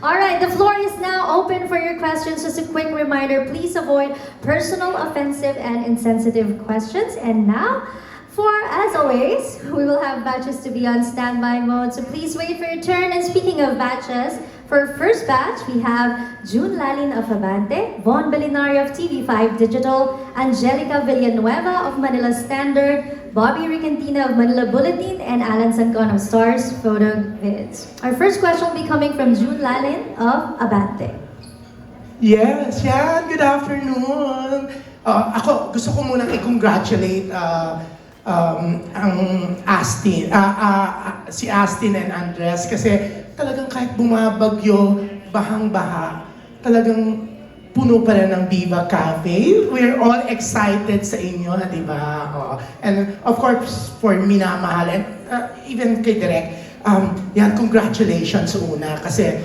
All right, the floor is now open for your questions. Just a quick reminder, please avoid personal, offensive, and insensitive questions. And now, as always, we will have batches to be on standby mode, so please wait for your turn. And speaking of batches, for first batch, we have June Lalin of Abante, Von Belinari of TV5 Digital, Angelica Villanueva of Manila Standard, Bobby Ricantina of Manila Bulletin, and Alan Sancon of Stars Photo Vids. Our first question will be coming from June Lalin of Abante. Yes, yan. Good afternoon. Ako, gusto ko munang i-congratulate ang si Astin and Andres kasi talagang kahit bumabagyo, bahang-baha, talagang puno pa rin ng Viva Cafe. We're all excited sa inyo, di ba? And of course, for minamahal and even kay Direk, yan, congratulations una kasi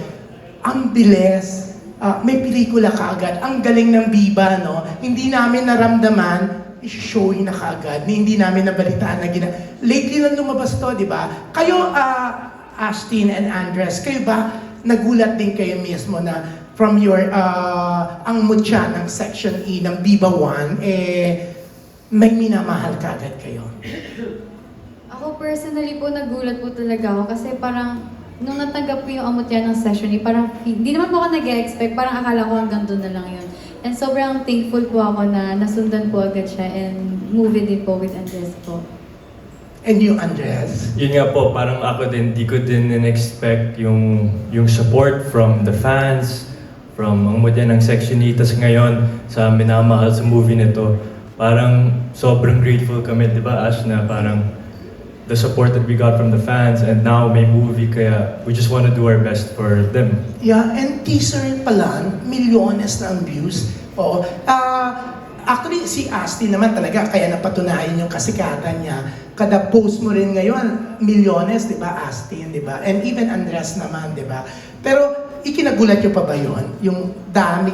ang bilis. May pelikula kaagad. Ang galing ng Viva, no? Hindi namin naramdaman, i-showing na kaagad. Hindi namin nabalitaan na lately lang lumabas to, di ba? Kayo, Astin and Andres, kayo ba nagulat din kayo mismo na from your, ang mutya ng Section E ng Viva 1, may minamahal kaagad kayo? Ako personally po, nagulat po talaga ako kasi parang nung natanggap ko yung amutya ng session, parang hindi naman po ako nag-expect, parang akala ko hanggang doon na lang yun. And sobrang thankful po ako na nasundan po agad siya and movie din po with Andres po. And you, Andres? Yun nga po, parang ako din, di ko din in-expect yung support from the fans, from ang mudya ng Section E, tas ngayon sa minamahal sa movie nito. Parang sobrang grateful kami, di ba Ash, na parang the support that we got from the fans and now may movie kaya we just want to do our best for them. Yeah, and teaser pa lang, milyones na ang views. Oo. Actually, si Astin naman talaga, kaya napatunayan yung kasikatan niya. Kada post mo rin ngayon, milyones, di ba, Astin, di ba? And even Andres naman, di ba? Pero, ikinagulat nyo pa ba yun? Yung dami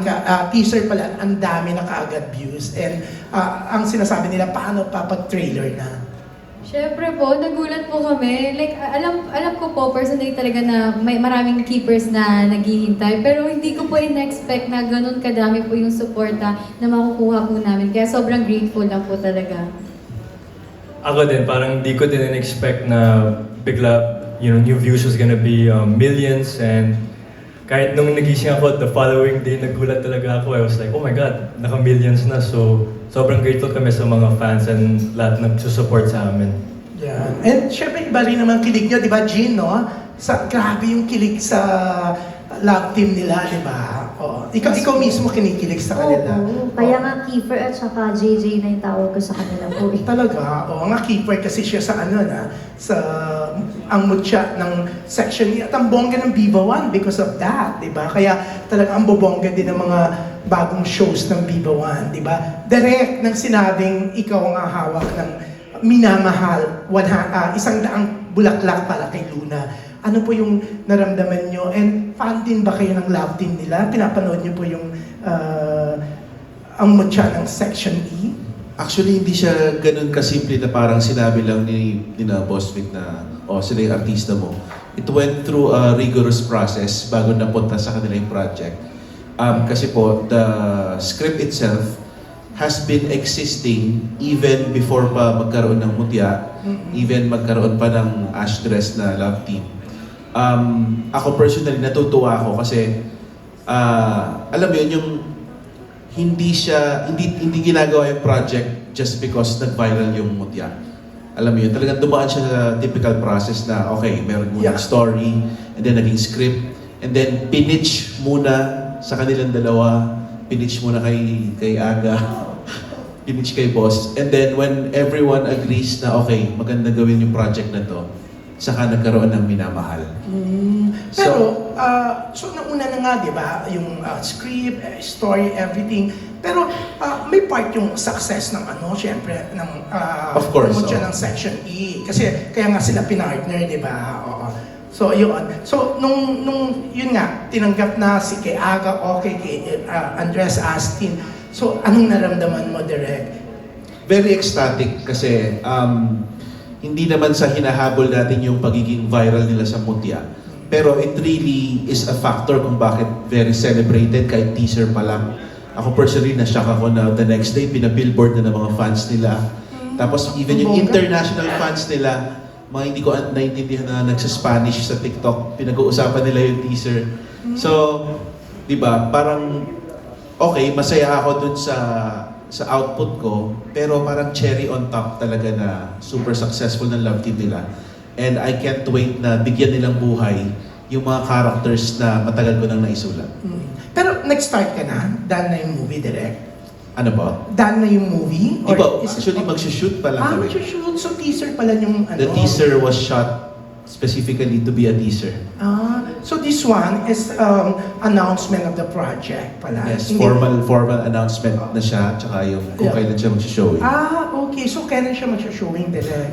teaser pa lang, ang dami na kaagad views. And ang sinasabi nila, paano pa pag-trailer na? Siyempre po, nagulat po kami. Like, alam ko po personally talaga na may maraming keepers na naghihintay. Pero hindi ko po in-expect na ganun kadami po yung suporta na makukuha po namin. Kaya sobrang grateful lang po talaga. Ako din, parang di ko din in-expect na bigla, new views was gonna be millions and kahit nung nagising ako the following day, nagulat talaga ako. I was like, oh my God, naka-millions na. So, sobrang grateful kami sa mga fans and lahat nagsusupport sa amin. Yeah. And syempre, iba rin naman kilig nyo, di ba, Jean, no? Grabe yung kilig sa love team nila, di ba? Ikaw mismo kinikilig sa kanila. Oo, kaya nga Kiefer at saka JJ na yung tawag ko sa kanila po. Talaga, nga keeper kasi siya sa sa ang mutya ng Section E at ang bongga ng Viva 1 because of that, di ba? Kaya talaga ang bobongga din ng mga bagong shows ng Viva 1, di ba? Direct nang sinabing ikaw ang hawak ng minamahal, 100 bulaklak para kay Luna. Ano po yung naramdaman nyo? And fan din ba kayo ng love team nila? Pinapanood nyo po yung ang mutya ng Section E? Actually, hindi siya ganun kasimple na parang sinabi lang ni Boss Vic na, sila yung artista mo. It went through a rigorous process bago napunta sa kanila yung project. Kasi po, the script itself has been existing even before pa magkaroon ng mutya, even magkaroon pa ng Ash Dress na love team. Ako personally, natutuwa ako kasi, alam mo yun, yung hindi ginagawa yung project just because nag-viral yung mutya. Alam mo yun, talagang dumaan siya sa typical process na, okay, meron muna story, and then naging script, and then pinitch muna sa kanilang dalawa, pinitch muna kay Aga, pinitch kay Boss, and then when everyone agrees na, okay, maganda gawin yung project na to, saka nagkaroon ng minamahal. Pero, so nauna na nga, di ba, yung script, story, everything. Pero may part yung success ng syempre, ng of course, ng Section E. Kasi kaya nga sila pinartner, di ba? So, yun. So, nung yun nga, tinanggap na si kay Aga, okay, kay Andres Astin. So, anong naramdaman mo, Direk? Very ecstatic kasi hindi naman sa hinahabol natin yung pagiging viral nila sa mutya. Pero it really is a factor kung bakit very celebrated kahit teaser pa lang. Ako personally, na-shock ako na the next day, pinabillboard na ng mga fans nila. Tapos even yung international fans nila, mga hindi ko naiintindihan na nagsa-Spanish sa TikTok, pinag-uusapan nila yung teaser. So, di ba, parang okay, masaya ako dun sa output ko, pero parang cherry on top talaga na super successful ng love team nila. And I can't wait na bigyan nilang buhay yung mga characters na matagal ko nang naisulat. Pero nag-start ka na? Done na yung movie, direct? Ano ba? Done na yung movie? Di ba, is it- actually magsushoot pa lang kami. magsushoot. So teaser pala yung ano? The teaser was shot specifically to be a teaser. So this one is announcement of the project pala. Yes, Hindi- formal announcement na siya, tsaka yung kung Yeah. kailan siya mag-show. Okay. So kailan siya mag-showing, direct?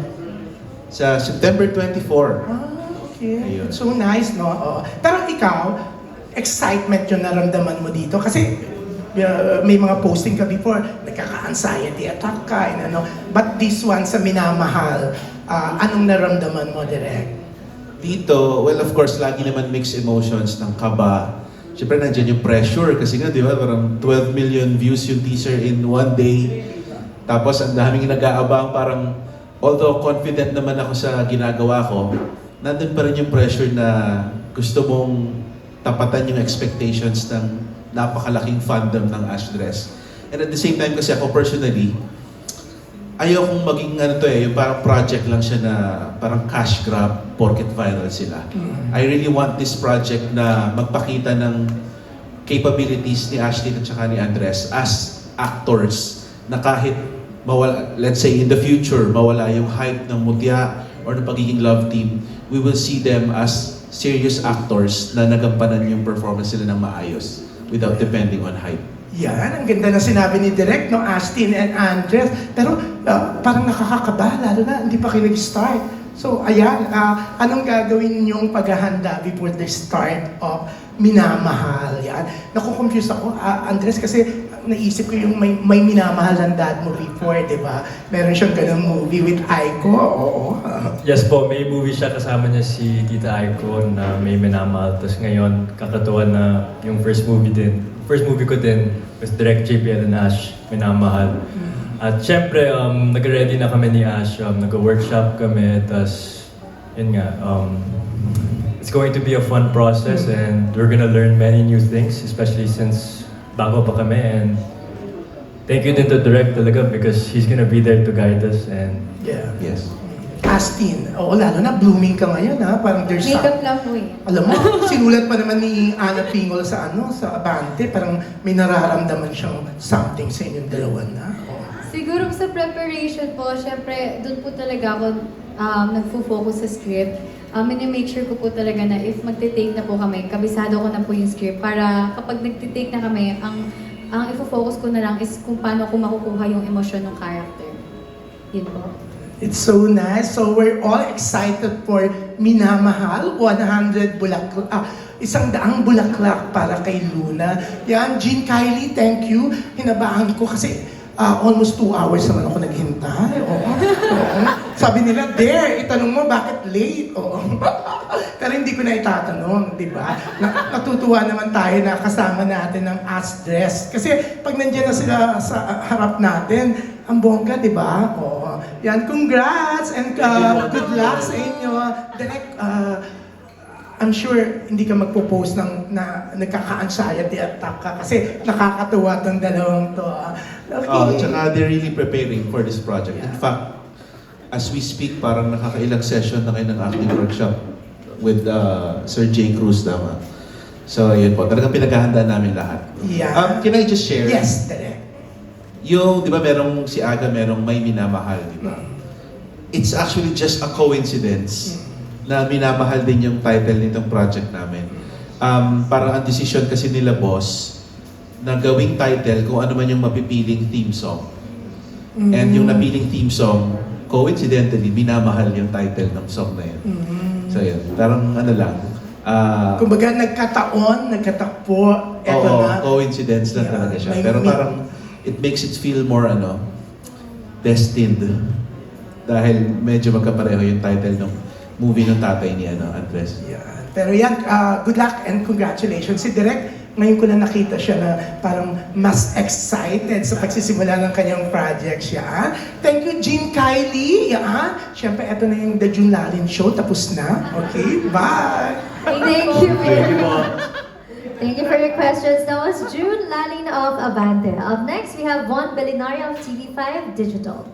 Sa September 24. Okay. Ayun. So nice, no? Pero ikaw, excitement yung naramdaman mo dito. Kasi may mga posting ka before, nagkaka-anxiety attack ka, and ano. But this one, sa minamahal, anong naramdaman mo, direct? Dito, well of course, lagi naman mixed emotions ng kaba. Siyempre nandiyan yung pressure kasi nga, di ba, parang 12 million views yung teaser in one day. Tapos ang daming nag-aabang, parang although confident naman ako sa ginagawa ko, nandun pa rin yung pressure na gusto mong tapatan yung expectations ng napakalaking fandom ng Ash Dress. And at the same time kasi ako personally, ayokong maging yung parang project lang siya na parang cash grab porket viral sila. I really want this project na magpakita ng capabilities ni Ashley at saka ni Andres as actors na kahit mawala, let's say in the future, mawala yung hype ng Mutya or ng pagiging love team, we will see them as serious actors na nagampanan yung performance nila ng maayos without depending on hype. Yan, ang ganda na sinabi ni Direk, no, Astin and Andres. Pero parang nakakakaba, lalo na hindi pa kayo nag-start. So, ayan, anong gagawin niyong paghahanda before the start of Minamahal? Yan. Nakukonfuse ako, Andres, kasi naisip ko yung may minamahal ang dad mo before, di ba? Meron siyang ganung movie with Aiko, oo. Yes po, may movie siya, kasama niya si Tita Aiko na may minamahal. Tapos ngayon, kakatuwa na yung first movie ko din was Direct JPL and Ash, Minamahal. At syempre, nag-ready na kami ni Ash, nag-workshop kami, tapos yun nga, it's going to be a fun process and we're gonna learn many new things, especially since bago pa kami, and thank you din to Direct talaga because he's gonna be there to guide us and Yeah. Yes. Astin, oo, lalo na blooming ka ngayon, ha? Parang there's Makeup lang po eh. Alam mo, sinulat pa naman ni Ana Pingol sa Abante, parang may nararamdaman siyang something sa inyong dalawa na. Siguro sa preparation po, syempre, doon po talaga ako nagfo-focus sa script. Minimake sure ko po talaga na if magte-take na po kami, kabisado ko na po yung script para kapag nagte-take na kami, ang ifo-focus ko na lang is kung paano ko makukuha yung emosyon ng character. Yun po. It's so nice. So we're all excited for Minamahal, 100 bulaklak. 100 bulaklak para kay Luna. Yan, Jean Kylie, thank you. Hinabahan ko kasi almost 2 hours naman ako naghintay. Oo. Sabi nila, there, itanong mo bakit late. Oo. Pero hindi ko na itatanong, di ba? Natutuwa naman tayo na kasama natin ng Ash Dress. Kasi pag nandiyan na sila sa harap natin, ang bongga, di ba? Oo. Yan, congrats and good luck sa inyo. Direct, I'm sure hindi ka magpo-post na nagkaka-anxiety attack ka kasi nakakatuwa tong dalawang to. Okay. Tsaka they're really preparing for this project. In fact, as we speak, parang nakakailang session na kayo ng acting workshop with Sir Jay Cruz naman. So, yun po. Talagang pinaghahandaan namin lahat. Yeah. Can I just share? Yes, direct. Yung, di ba, merong si Aga, merong may minamahal, di ba? It's actually just a coincidence na minamahal din yung title nitong project namin. Parang ang decision kasi nila, boss, na gawing title kung ano man yung mapipiling theme song. And yung napiling theme song, coincidentally, minamahal yung title ng song na yun. So yun, parang ano lang. Kumbaga, nagkatakpo, eto Oo, na. coincidence lang Yeah, talaga siya. may- Pero parang, it makes it feel more, destined. Dahil medyo magkapareho yung title ng movie ng tatay ni Andres. Yan. Pero yan, good luck and congratulations. Si Direk, ngayon ko na nakita siya na parang mas excited sa pagsisimula ng kanyang project siya. Thank you, Jean Kylie. Siyempre, eto na yung The June Lalin Show. Tapos na. Okay, bye! Thank you. Thank you po. Thank you for your questions. That was June Lalin of Abante. Up next, we have Von Belinario of TV5 Digital.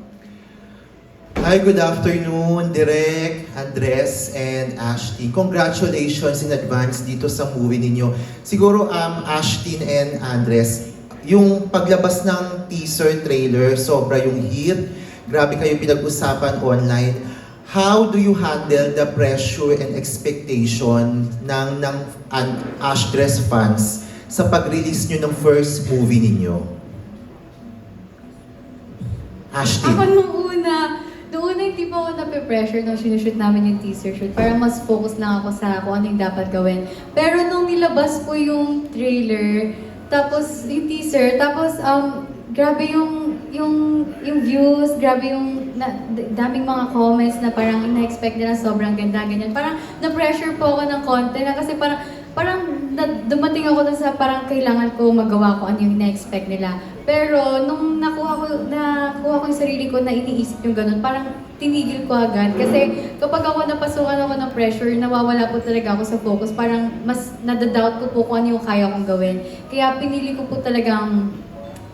Hi, good afternoon, Direk, Andres, and Ashtin. Congratulations in advance dito sa movie ninyo. Siguro, Ashtin and Andres, yung paglabas ng teaser trailer, sobra yung hit. Grabe kayo pinag-usapan online. How do you handle the pressure and expectation ng Ashdress fans sa pag-release nyo ng first movie ninyo? Ashtin. Ako Noong una hindi po ako nape-pressure nung sinushoot namin yung teaser shoot. Parang mas focus lang ako sa kung ano yung dapat gawin. Pero nung nilabas po yung trailer, tapos yung teaser, tapos grabe yung views, grabe yung daming mga comments na parang ina-expect nila sobrang ganda, ganyan. Parang na-pressure po ako ng konti na kasi parang dumating ako dun sa parang kailangan ko magawa ko ano yung ina-expect nila. Pero nung nakuha ko yung sarili ko na iniisip yung ganun, parang tinigil ko agad. Kasi kapag ako napasukan ako ng pressure, nawawala po talaga ako sa focus. Parang mas nadadoubt ko po kung ano yung kaya kong gawin. Kaya pinili ko po talagang,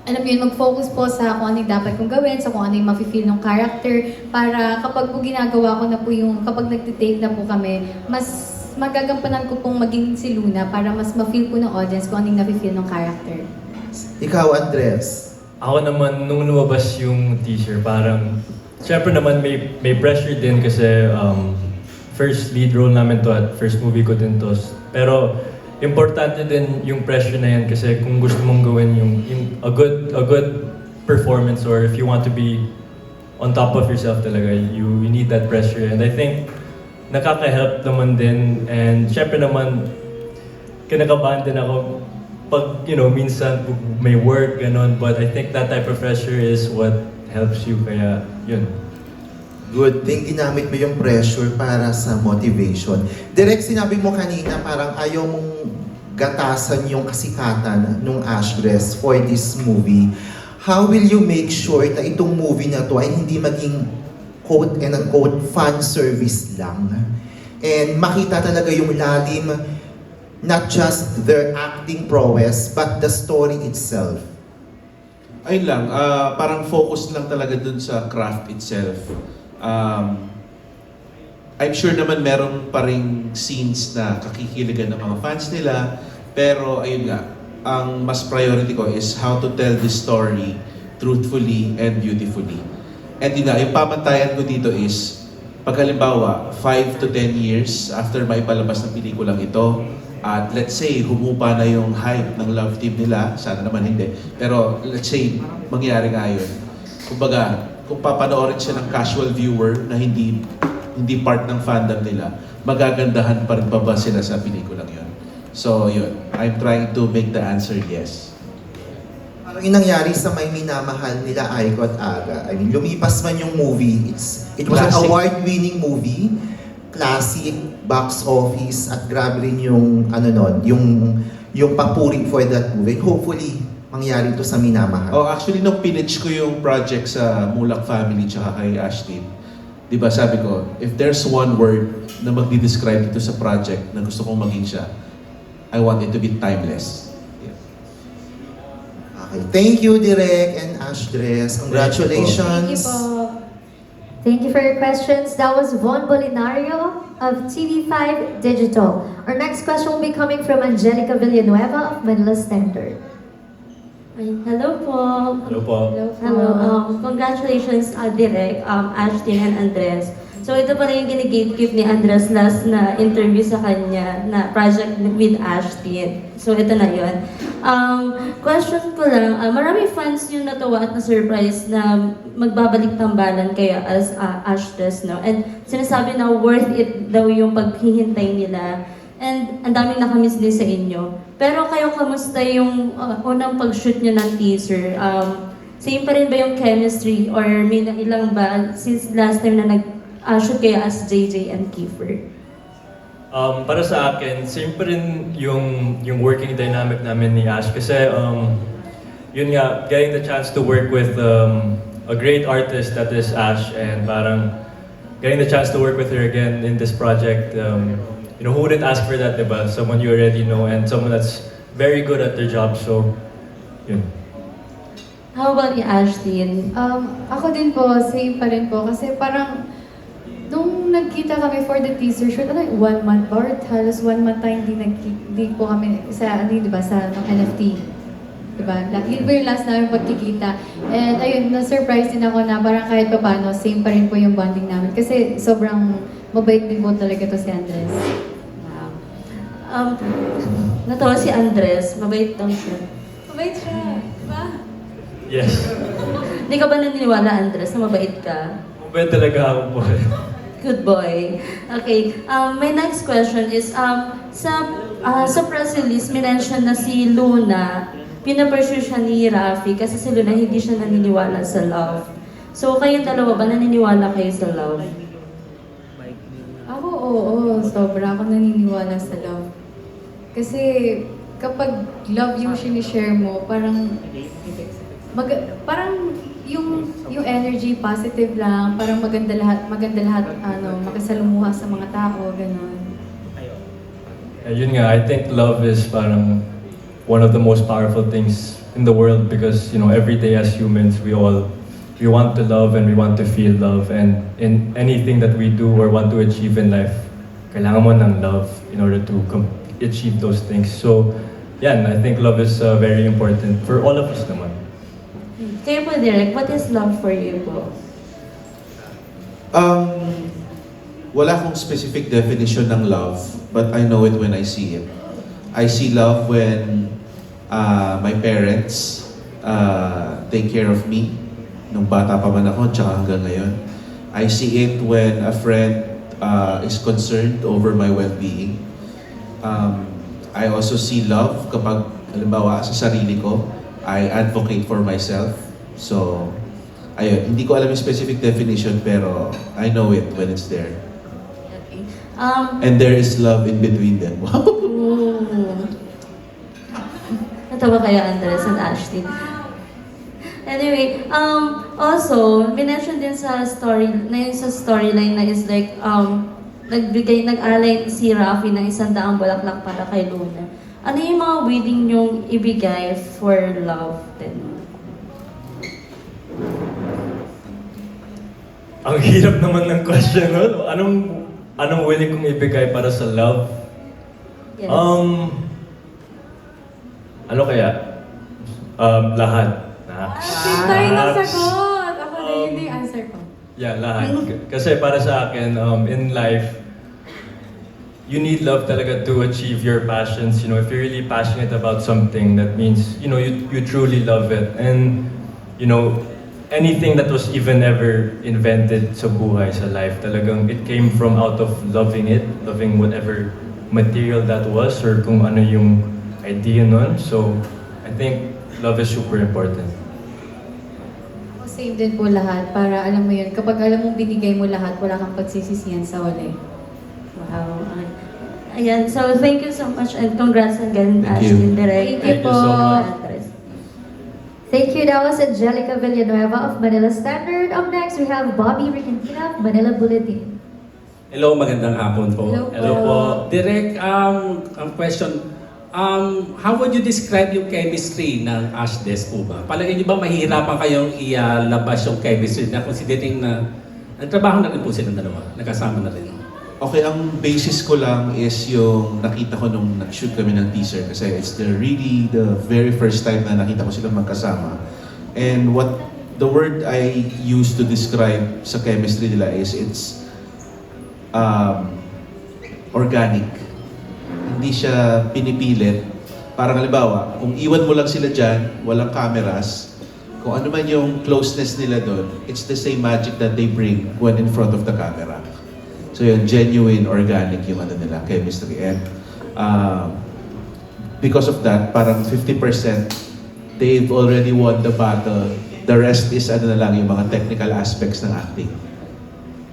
alam mo yun, mag-focus po sa kung ano yung dapat kong gawin, sa kung ano yung mafe-feel ng character, para kapag po ginagawa ko na po yung, kapag nagtitake na po kami, mas magagampanan ko pong maging si Luna para mas ma-feel po ng audience kung ano yung nafe-feel ng character. Ikaw, Andres. Ako naman, nung lumabas yung teaser, parang, syempre naman may pressure din kasi first lead role namin to at first movie ko din to. Pero, importante din yung pressure na yan kasi kung gusto mong gawin yung a good performance or if you want to be on top of yourself talaga, you need that pressure. And I think, nakaka-help naman din. And syempre naman, kinakabahan din ako pag, minsan may work, ganon. But I think that type of pressure is what helps you. Kaya, yun. Good thing ginamit mo yung pressure para sa motivation. Direk, sinabi mo kanina parang ayaw mong gatasan yung kasikatan ng Ashdress for this movie. How will you make sure na itong movie na to ay hindi maging quote and unquote fan service lang? And makita talaga yung lalim, not just their acting prowess, but the story itself. Ayun lang, parang focus lang talaga dun sa craft itself. I'm sure naman meron pa ring scenes na kakikiligan ng mga fans nila, pero ayun nga, ang mas priority ko is how to tell this story truthfully and beautifully. And yun nga, yung pamantayan ko dito is, pag halimbawa, 5 to 10 years after maipalabas ng pelikulang ito, at let's say, humupa na yung hype ng love team nila, sana naman hindi, pero let's say, mangyari nga yun. Kumbaga, kung papanoorin siya ng casual viewer na hindi part ng fandom nila, magagandahan pa rin ba sila sa pelikulang yun? So yun, I'm trying to make the answer yes. Parang yung nangyari sa May Minamahal nila Aiko at Aga. I mean, lumipas man yung movie. It was Classic. an award-winning movie. Classic, box office, at grabe rin yung, yung papuri for that movie. Hopefully, mangyari ito sa Minamahal. Oh, actually, nung pinitch ko yung project sa Mulak family tsaka kay Ashtin, di ba sabi ko, if there's one word na magdi-describe dito sa project na gusto kong maging siya, I want it to be timeless. Yeah. Okay. Thank you, Direk and Ashdress. Congratulations. Thank you po. Thank you for your questions. That was Von Bolinario of TV5 Digital. Our next question will be coming from Angelica Villanueva of Manila Standard. Ay, hello po. Hello po. Hello. Congratulations, Direk, Ashtin and Andres. So ito pa rin yung ginigatekeep ni Andres last na interview sa kanya na project with Ashtin. So ito na yun. Question ko lang, maraming fans yung natuwa at na-surprise na magbabalik tambalan kayo as Ashdress, no? And sinasabi na worth it daw yung paghihintay nila. And ang daming nakamiss din sa inyo. Pero kayo, kamusta yung unang pag-shoot nyo ng teaser? Same pa rin ba yung chemistry? Or may ilang ba since last time na nag-shoot kayo as JJ and Kiefer? Para sa akin, same pa rin yung working dynamic namin ni Ash kasi yun nga, getting the chance to work with a great artist that is Ash and parang getting the chance to work with her again in this project, who wouldn't ask for that, diba? Someone you already know and someone that's very good at their job, so yun. How about you, Ashtin? Ako din po, same pa rin po. Kasi parang, nung nagkita kami for the teaser shoot, 1 month ba? Or halos 1 month tayo hindi po kami sa, diba, sa NFT. Diba? Yun po yung last namin pagkikita. And ayun, na-surprise din ako na parang kahit pa paano, same pa rin po yung bonding namin. Kasi sobrang mabait din po talaga to si Andres. Wow. Natawa si Andres, mabait daw siya. Mabait siya, diba? Yes. Hindi ka ba naniniwala, Andres, na mabait ka? Mabait talaga ako po. Good boy. Okay, my next question is, sa press release, minention na si Luna, pinapursue siya ni Rafi kasi si Luna hindi siya naniniwala sa love. So, kayong dalawa ba naniniwala kayo sa love? Ako, oo. Sobra ako naniniwala sa love. Kasi kapag love yung sinishare mo, parang yung energy positive lang, parang maganda lahat makasalumuha sa mga tao, ganun. Yun nga, I think love is parang one of the most powerful things in the world because, every day as humans, we want to love and we want to feel love, and in anything that we do or want to achieve in life, kailangan mo ng love in order to achieve those things. So, yan, I think love is very important for all of us naman. Kayo po, Derek, what is love for you po? Wala akong specific definition ng love, but I know it when I see it. I see love when my parents take care of me nung bata pa man ako, tsaka hanggang ngayon. I see it when a friend is concerned over my well-being. I also see love kapag, halimbawa, sa sarili ko, I advocate for myself. So, ayun, hindi ko alam yung specific definition, pero I know it when it's there. Okay. And there is love in between them. Ooh. Natawa kayo, Andres and Ashton. Anyway, also, minention din sa storyline na is like, nag-alay si Rafi ng 100 bulaklak para kay Luna. Ano yung mga willing nyong ibigay for love din? Ang hirap naman ng question, no? Anong willing kong ibigay para sa love? Yes. Ano kaya? Lahat. Tayo na sagot! Ako na yun yung answer ko. Yeah, lahat. Kasi para sa akin, in life, you need love talaga to achieve your passions. If you're really passionate about something, that means, you truly love it. And, anything that was even ever invented sa buhay, sa life, talagang it came from out of loving it, loving whatever material that was, or kung ano yung idea nun. So, I think love is super important. Ako same din po lahat para alam mo yun. Kapag alam mong binigay mo lahat, wala kang pagsisisihan sa huli. Wow. Ayan, so thank you so much and congrats again, Thank you. Ashton Direct. Thank you po. so much. Andres. Thank you. That was Angelica Villanueva of Manila Standard. Up next, we have Bobby Regentina of Manila Bulletin. Hello, magandang hapon po. Hello po. Direk, ang question, how would you describe yung chemistry ng Ashdes po ba? Palagay niyo ba mahihirapan kayong ilabas yung chemistry na considering na nagtrabaho na rin po silang dalawa, nagkasama na rin? Okay, ang basis ko lang is yung nakita ko nung nag-shoot kami ng teaser kasi it's really the very first time na nakita ko silang magkasama. And what the word I use to describe sa chemistry nila is it's organic. Hindi siya pinipilit. Parang halimbawa, kung iwan mo lang sila dyan, walang cameras, kung ano man yung closeness nila doon, it's the same magic that they bring when in front of the camera. So yun, genuine, organic yung nila, chemistry. And because of that, parang 50%, they've already won the battle. The rest is na lang yung mga technical aspects ng acting.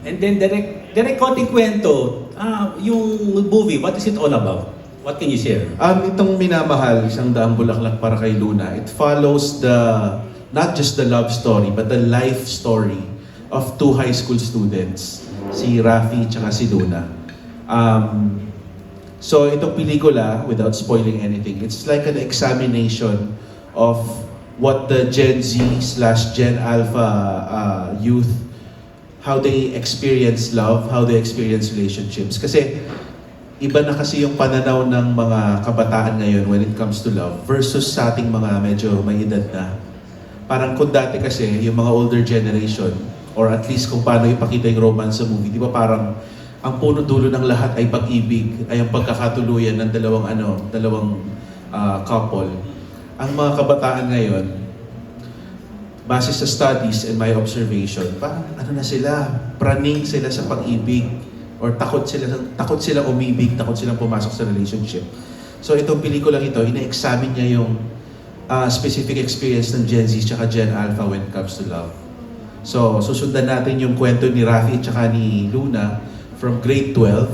And then, Direk, konting kwento, yung movie, what is it all about? What can you share? Itong Minamahal, Isang Daang Bulaklak para kay Luna, it follows not just the love story, but the life story of two high school students, si Rafi at si Luna. So itong pelikula, without spoiling anything, it's like an examination of what the Gen Z/Gen Alpha youth, how they experience love, how they experience relationships. Kasi iba na kasi yung pananaw ng mga kabataan ngayon when it comes to love versus sa ating mga medyo may edad na. Parang kung dati kasi yung mga older generation, or at least kung paano ipakita yung romance sa movie, di ba parang ang puno dulo ng lahat ay pag-ibig, ay ang pagkakatuluyan ng dalawang couple. Ang mga kabataan ngayon, base sa studies and my observation, parang praning sila sa pag-ibig, or takot silang umibig, takot silang pumasok sa relationship. So itong pelikulang ito, ina-examine niya yung specific experience ng Gen Z tsaka Gen Alpha when it comes to love. So susundan natin yung kwento ni Rafi tsaka ni Luna from grade 12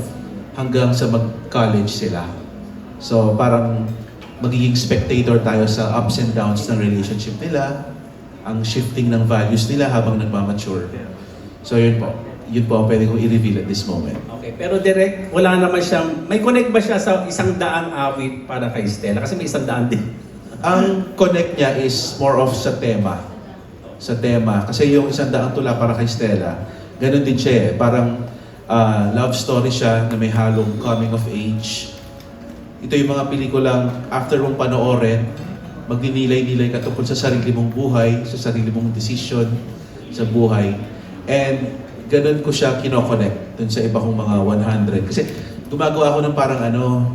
hanggang sa mag-college sila. So parang magiging spectator tayo sa ups and downs ng relationship nila, ang shifting ng values nila habang nagmamature. So yun po ang pwede kong i-reveal at this moment. Okay, pero direct, wala naman siyang, may connect ba siya sa 100 awit para kay Stella? Kasi may 100 din. Ang connect niya is more of sa tema. Kasi yung 100 tula para kay Stella, ganun din siya eh. Parang love story siya na may halong coming of age. Ito yung mga pelikulang after mong panoorin, magninilay-nilay ka tungkol sa sarili mong buhay, sa sarili mong decision sa buhay. And ganun ko siya kinoconnect dun sa iba kong mga 100. Kasi gumagawa ako ng parang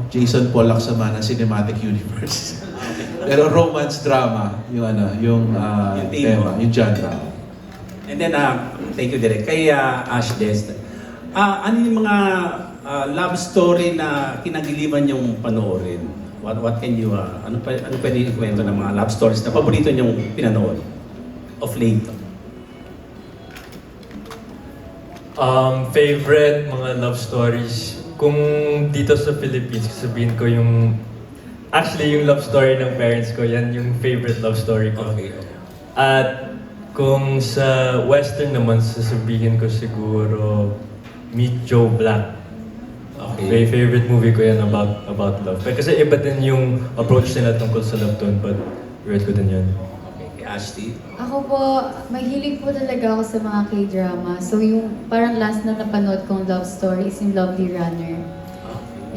Jason Pollock sama ng cinematic universe. Pero romance drama, yung tema, yung genre. And then, thank you Direk. Kay Ash Des, ano yung mga love story na kinagiliban yung panoorin? What can you, ano pwede ikwento ng mga love stories na paborito niyong pinanood of late? Favorite mga love stories, kung dito sa Philippines, sabihin ko yung love story ng parents ko, yan yung favorite love story ko. Okay. At kung sa Western naman, sasabihin ko siguro Meet Joe Black. Okay. Favorite movie ko yan about love. Kasi iba din yung approach nila tungkol sa love doon, but favorite ko din yun. Okay, kay Ashley. Ako po, mahilig po talaga ako sa mga K-drama. So yung parang last na napanood kong love story is yung Lovely Runner.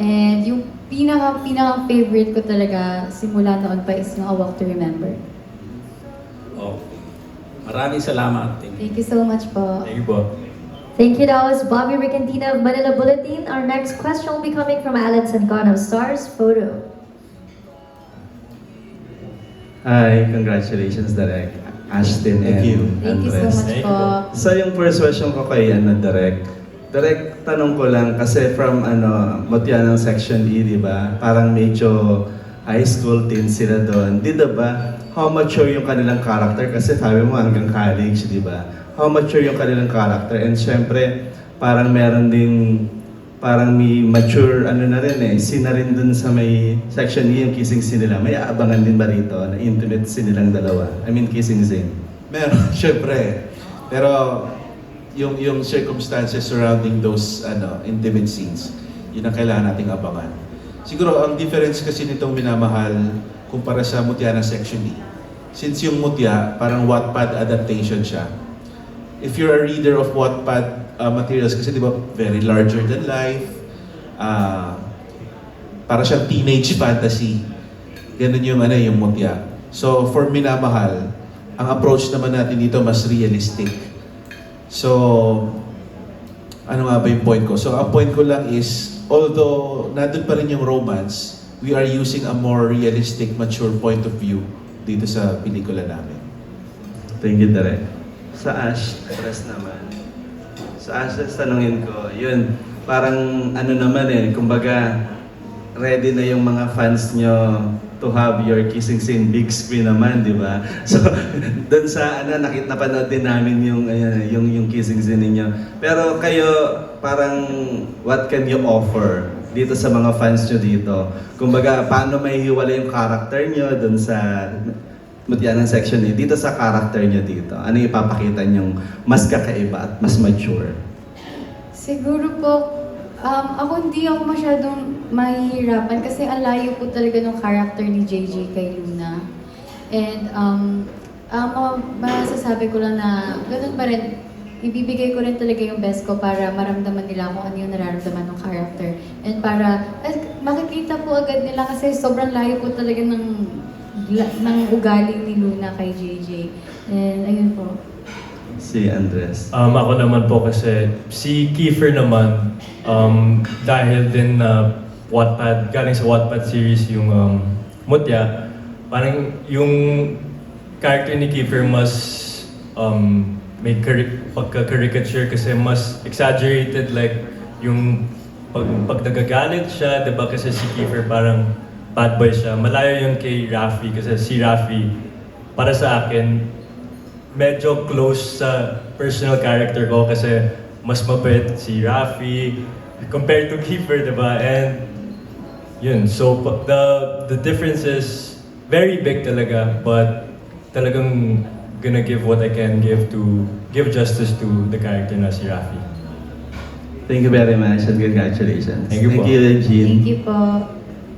And yung pinaka-favorite ko talaga simula noon pa is yung A Walk to Remember. Okay. Maraming salamat. Thank you. Thank you so much po. Thank you po. Thank you. That was Bobby Recantina of Manila Bulletin. Our next question will be coming from Alan Sancon of Stars Photo. Hi, congratulations Direk, Ashton Thank and you. Thank you so Andres. much Thank po. you. So yung first question ko kay Direk, tanong ko lang kasi from mutya ng Section E, di ba? Parang medyo high school teen sila doon. Di ba? How mature yung kanilang character? Kasi sabi mo hanggang college, di ba? How mature yung kanilang character? And syempre, parang meron ding parang may mature na rin scene na rin dun sa may Section E, yung kissing scene nila. May aabangan din ba rito na intimate scene nilang dalawa? I mean, kissing scene. Meron, syempre. Pero yung circumstances surrounding those intimate scenes, yun ang kailangan nating abangan. Siguro ang difference kasi nitong Minamahal kumpara sa Mutya ng Section E. Since yung Mutya, parang Wattpad adaptation siya. If you're a reader of Wattpad materials, kasi di ba very larger than life, para siyang teenage fantasy. Ganun yung yung Mutya. So for Minamahal, ang approach naman natin dito mas realistic. So, ano nga ba yung point ko? So, ang point ko lang is, although nandun pa rin yung romance, we are using a more realistic, mature point of view dito sa pelikula namin. Thank you, Direk. Sa Ash, Andres naman. Sa Ash, tanungin ko, yun, parang kumbaga, ready na yung mga fans nyo to have your kissing scene big screen naman, di ba? So, doon sa napanood din namin yung kissing scene ninyo. Pero kayo, parang what can you offer dito sa mga fans nyo dito? Kumbaga, paano may hiwala yung character nyo doon sa Mutyanang section A, dito sa character nyo dito? Ano yung ipapakita nyong mas kakaiba at mas mature? Siguro po, ako hindi ako masyadong mahihirapan kasi ang layo po talaga ng character ni JJ kay Luna. And masasabi ko lang na ganun pa rin, ibibigay ko rin talaga yung best ko para maramdaman nila kung ano yung nararamdaman ng character. And para, makikita po agad nila kasi sobrang layo po talaga ng ugali ni Luna kay JJ. And ayun po. Si Andres. Ako naman po kasi si Kiefer naman dahil din na Wattpad, galing sa Wattpad series yung Mutya, parang yung character ni Kiefer mas may pagka-caricature kasi mas exaggerated, like yung pag nagagalit siya, diba, kasi si Kiefer parang bad boy siya. Malayo yun kay Rafi kasi si Rafi para sa akin medyo close sa personal character ko kasi mas mabait si Rafi compared to Kiefer, diba? And yun, so the difference is very big talaga, but talagang gonna give what I can give to give justice to the character na si Rafi. Thank you very much and congratulations. Thank you po. Thank you, Regine. Thank you po.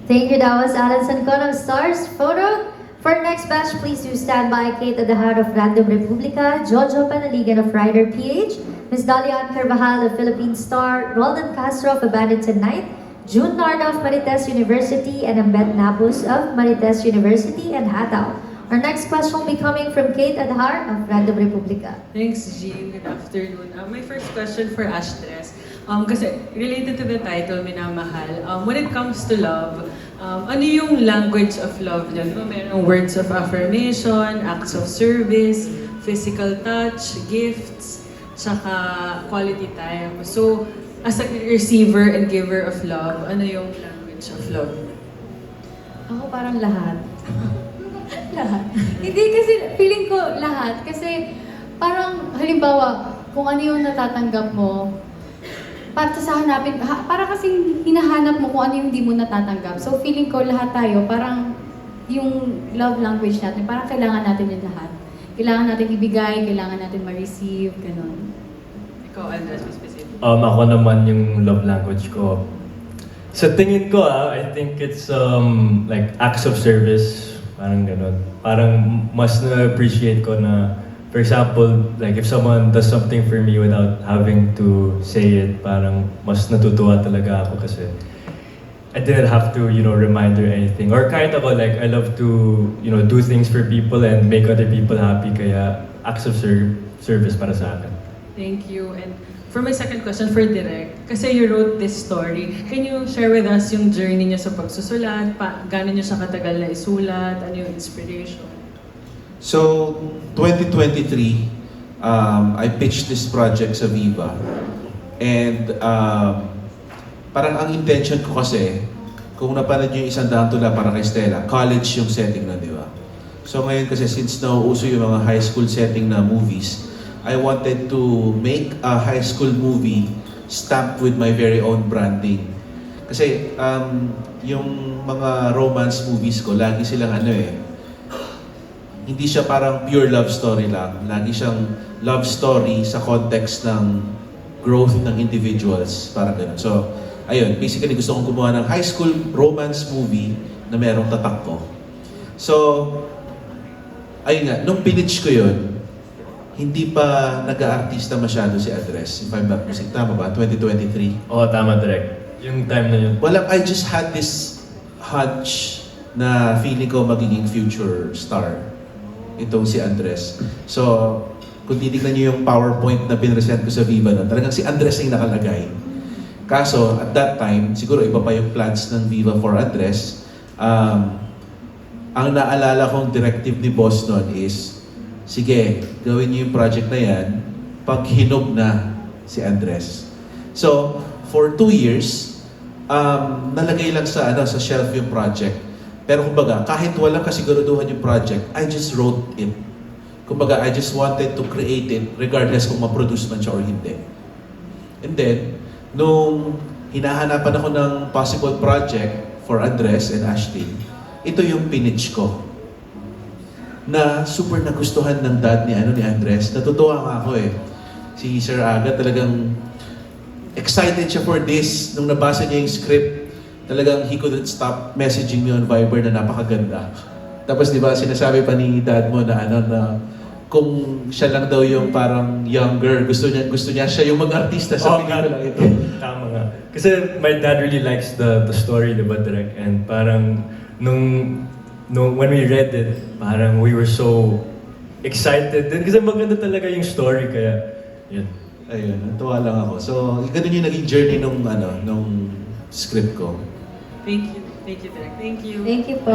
Thank you, that was Alan Sancon of Stars Photo. For next batch, please do stand by Kate Adahar of Random Republica, Jojo Panaligan of Rider PH, Ms. Dalian Carvajal of Philippine Star, Roldan Castro of Abandoned Tonight, June Narda of Marites University, and Ambet Napus of Marites University and Hataw. Our next question will be coming from Kate Adahar of Random Republica. Thanks, Jean. Good afternoon. My first question for Ashtres. Kasi related to the title, Minamahal, when it comes to love, ano yung language of love niyo? Diba merong words of affirmation, acts of service, physical touch, gifts, tsaka quality time. So, as a receiver and giver of love, ano yung language of love? Ako parang lahat. Lahat. Hindi kasi, feeling ko lahat. Kasi parang, halimbawa, kung ano yung natatanggap mo, para sa hanapin, para kasing hinahanap mo kung ano yung hindi mo natatanggap. So feeling ko lahat tayo, parang yung love language natin, parang kailangan natin yung lahat. Kailangan natin ibigay, kailangan natin ma-receive, ganun. Ikaw, Andres, specific. Ako naman yung love language ko. Sa tingin ko, I think it's like acts of service. Parang ganun. Parang mas na-appreciate ko na, for example, like if someone does something for me without having to say it, parang mas natutuwa talaga ako kasi I didn't have to, remind her anything. Or kahit ako, like, I love to, do things for people and make other people happy, kaya acts of service para sa akin. Thank you. And for my second question for Direk, kasi you wrote this story, can you share with us yung journey niyo sa pagsusulat? Gano'n niyo siya katagal na isulat? Ano yung inspiration? So, 2023, I pitched this project sa Viva. And parang ang intention ko kasi, kung napanood yung Isang Daang Tula para kay Stella, college yung setting na, di ba? So ngayon kasi since nauuso yung mga high school setting na movies, I wanted to make a high school movie stamped with my very own branding. Kasi yung mga romance movies ko, lagi silang hindi siya parang pure love story lang. Lagi siyang love story sa context ng growth ng individuals. Parang ganun. So, ayun. Basically, gusto kong gumawa ng high school romance movie na merong tatak ko. So, ayun nga. Nung pinitch ko yun, hindi pa nag-aartista masyado si Andres. If I'm not mistaken. Tama ba? 2023? Oo, tama, direct. Yung time na yun. I just had this hunch na feeling ko magiging future star itong si Andres. So, kung titignan niyo yung PowerPoint na pinresent ko sa Viva na, talagang si Andres yung nakalagay. Kaso, at that time, siguro iba pa yung plans ng Viva for Andres. Ang naalala kong directive ni boss noon is, sige, gawin niyo yung project na yan pag hinog na si Andres. So, for 2 years, nalagay lang sa sa shelf yung project. Pero kumbaga, kahit walang kasiguraduhan yung project, I just wrote it. Kumbaga, I just wanted to create it regardless kung ma-produce man siya or hindi. And then, nung hinahanapan ako ng possible project for Andres and Ashtin, ito yung pinitch ko. Na super nagustuhan ng dad ni Andres. Natutuwa nga ako eh. Si Sir Aga talagang excited siya for this. Nung nabasa niya yung script, talagang he couldn't stop messaging me on Viber na napakaganda. Tapos di ba sinasabi pa ni dad mo na na kung siya lang daw yung parang younger, gusto niya siya yung mag-artista sa pelikula ito. Tama nga. Kasi my dad really likes the story, diba, Direk? And parang when we read it, parang we were so excited din. Kasi maganda talaga yung story, kaya yun. Ayun, natuwa lang ako. So, ganun yung naging journey nung script ko. Thank you. Thank you, Direk. Thank you. Thank you po.